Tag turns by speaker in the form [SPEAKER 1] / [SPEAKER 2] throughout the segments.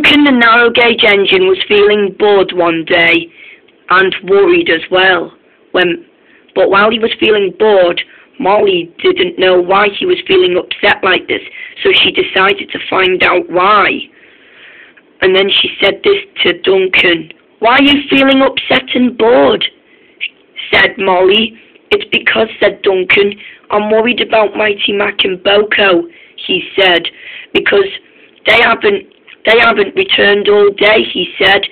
[SPEAKER 1] Duncan the narrow gauge engine was feeling bored one day and worried as well. But while he was feeling bored, Molly didn't know why he was feeling upset like this, so she decided to find out why. And then she said this to Duncan. "Why are you feeling upset and bored?" said Molly. "It's because," said Duncan, "I'm worried about Mighty Mac and Boko," he said, "because they haven't returned all day," he said.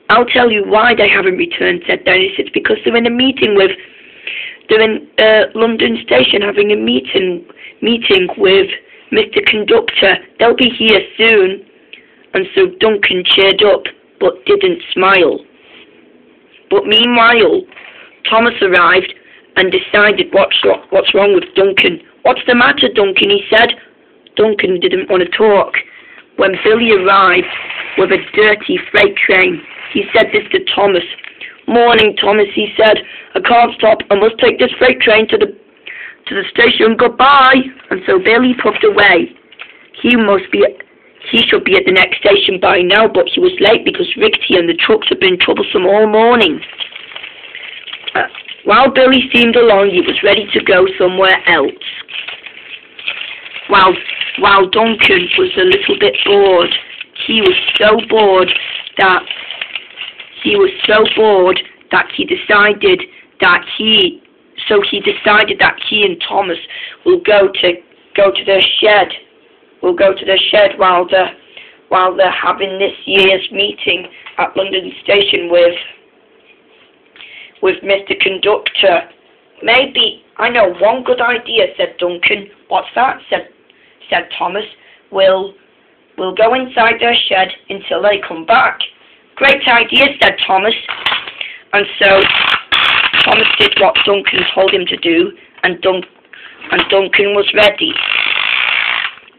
[SPEAKER 1] "I'll tell you why they haven't returned," said Dennis. "It's because they're in a meeting with, they're in London Station having a meeting with Mr. Conductor. They'll be here soon." And so Duncan cheered up, but didn't smile. But meanwhile, Thomas arrived and decided what's wrong with Duncan. "What's the matter, Duncan?" he said. Duncan didn't want to talk. When Billy arrived with a dirty freight train, he said this to Thomas. "Morning, Thomas," he said. "I can't stop. I must take this freight train to the station. Goodbye." And so Billy puffed away. He should be at the next station by now, but he was late because Rickety and the trucks had been troublesome all morning. While Billy steamed along, he was ready to go somewhere else. While Duncan was a little bit bored, he was so bored that he decided that he and Thomas will go to their shed. We'll go to their shed while they're having this year's meeting at London Station with Mr. Conductor. "Maybe I know one good idea," said Duncan. "What's that?" said Thomas. We'll go inside their shed until they come back." "Great idea," said Thomas. And so Thomas did what Duncan told him to do, and Duncan was ready.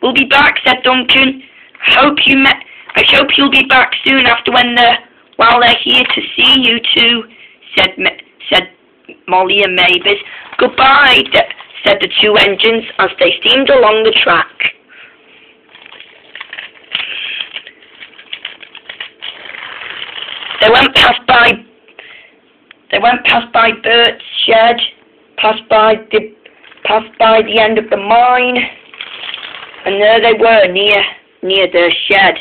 [SPEAKER 1] "We'll be back," said Duncan. I hope you'll be back soon while they're here to see you two," said Molly and Mavis. "Goodbye," said the two engines as they steamed along the track. They went past by Bert's shed, passed by the end of the mine, and there they were near their shed.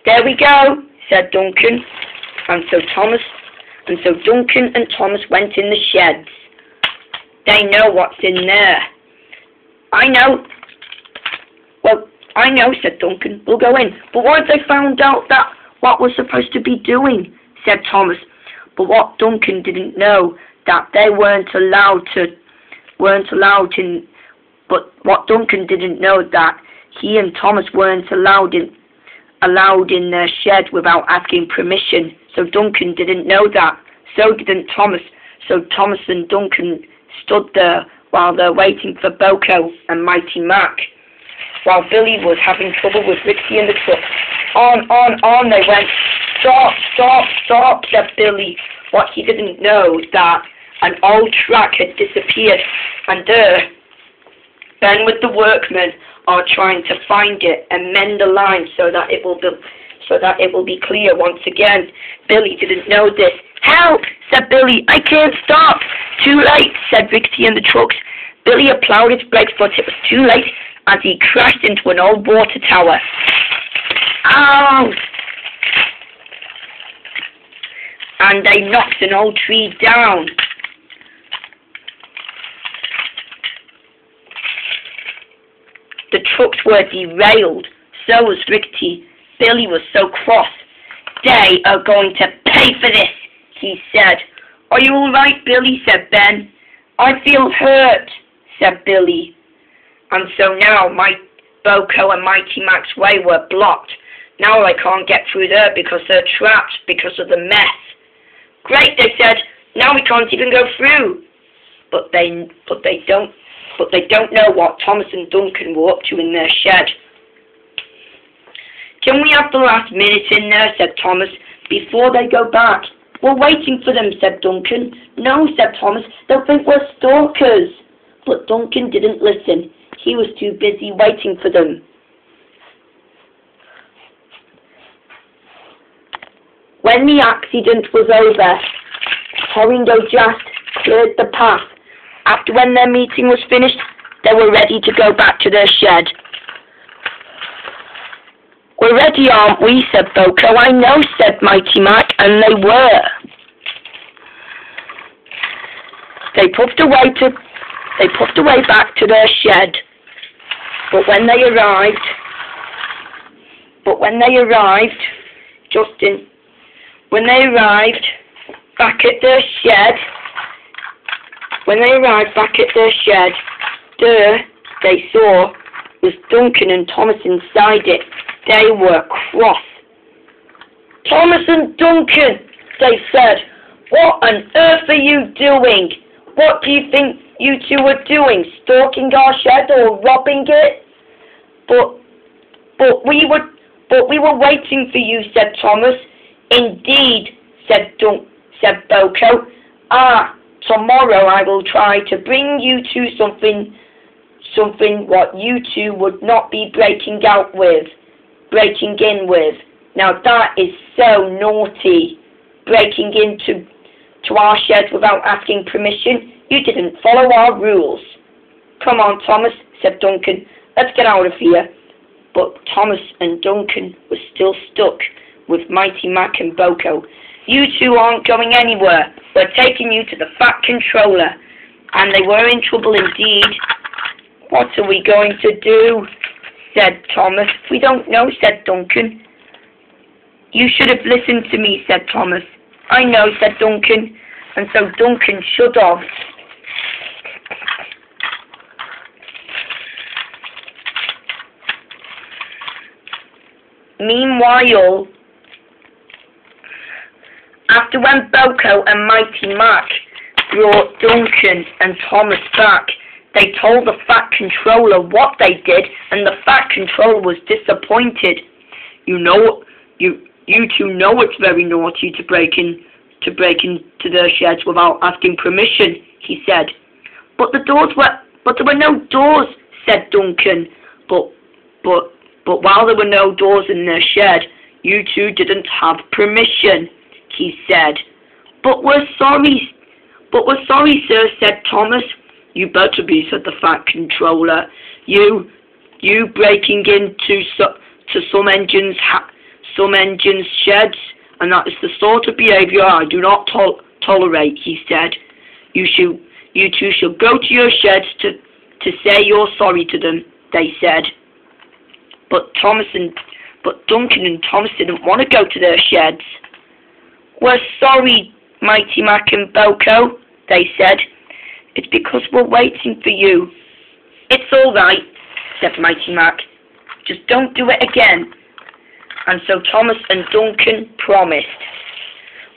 [SPEAKER 1] "There we go," said Duncan, and so Duncan and Thomas went in the sheds. "They know what's in there." "I know." "Well, I know," said Duncan. "We'll go in." "But what if they found out what we're supposed to be doing?" said Thomas. But what Duncan didn't know that they weren't allowed in. But what Duncan didn't know that he and Thomas weren't allowed in their shed without asking permission. So Duncan didn't know that. So didn't Thomas. So Thomas and Duncan stood there while they're waiting for Boko and Mighty Mac. While Billy was having trouble with Rickety and the truck. On they went. Stop, said Billy. What he didn't know that an old track had disappeared, and Ben with the workmen are trying to find it and mend the line so that it will be clear once again. Billy didn't know this. "Help!" said Billy. "I can't stop." "Too late," said Rickety and the trucks. Billy applied his brakes, but it was too late as he crashed into an old water tower. Ow! And they knocked an old tree down. The trucks were derailed. So was Rickety. Billy was so cross. "They are going to pay for this," he said. "Are you all right, Billy?" said Ben. "I feel hurt," said Billy. And so now Boko and Mighty Mac's way were blocked. Now they can't get through there because they're trapped because of the mess. "Great," they said. "Now we can't even go through." But they don't know what Thomas and Duncan were up to in their shed. "Can we have the last minute in there?" said Thomas, "before they go back." "We're waiting for them," said Duncan. "No," said Thomas, "they'll think we're stalkers." But Duncan didn't listen. He was too busy waiting for them. When the accident was over, Horindo just cleared the path. After when their meeting was finished, they were ready to go back to their shed. "We're ready, aren't we?" said Boko. "I know," said Mighty Mac, and they were. They puffed away back to their shed. But when they arrived, back at their shed, there they saw was Duncan and Thomas inside it. They were cross. "Thomas and Duncan," they said, "what on earth are you doing? What do you think you two were doing? Stalking our shed or robbing it?" But we were waiting for you," said Thomas. "Indeed," said Boko. "Tomorrow I will try to bring you to something what you two would not be breaking in with. Now that is so naughty, breaking into our shed without asking permission. You didn't follow our rules." "Come on, Thomas," said Duncan. "Let's get out of here." But Thomas and Duncan were still stuck with Mighty Mac and Boko. "You two aren't going anywhere. We're taking you to the Fat Controller." And they were in trouble indeed. "What are we going to do?" said Thomas. "We don't know," said Duncan. "You should have listened to me," said Thomas. "I know," said Duncan. And so Duncan should have. Meanwhile, after when Boko and Mighty Mac brought Duncan and Thomas back, they told the Fat Controller what they did, and the Fat Controller was disappointed. You two know it's very naughty to break into their sheds without asking permission," he said. But there were no doors," said Duncan. But while there were no doors in their shed, you two didn't have permission," he said. But we're sorry, sir," said Thomas. "You better be," said the Fat Controller. You breaking into some engines' sheds, and that is the sort of behaviour I do not tolerate," he said. You two shall go to your sheds to say you're sorry to them," they said. But Duncan and Thomas didn't want to go to their sheds. "We're sorry, Mighty Mac and Boko," they said. "It's because we're waiting for you." "It's all right," said Mighty Mac. "Just don't do it again." And so Thomas and Duncan promised.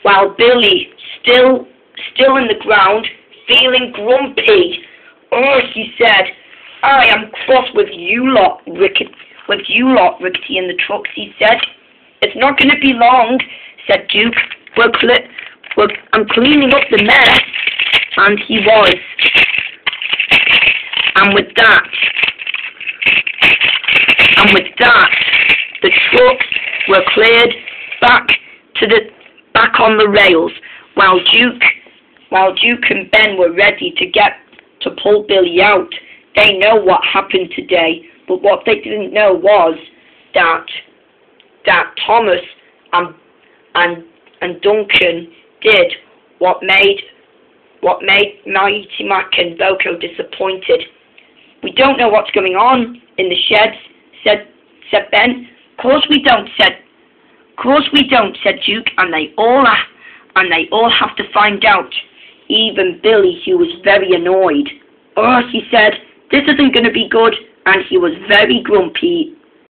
[SPEAKER 1] While Billy, still in the ground, feeling grumpy, he said, "I am cross with you lot, Rickety and the trucks," he said. "It's not going to be long," said Duke. "I'm cleaning up the mess." And he was. And with that, the trucks were cleared back on the rails, while Duke and Ben were ready to pull Billy out. They know what happened today, but what they didn't know was that Thomas and Duncan did what made Mighty Mac and Boko disappointed. "We don't know what's going on in the sheds," said Ben. "Course we don't," said Duke, and they all have to find out. Even Billy, who was very annoyed. He said, "This isn't going to be good," and he was very grumpy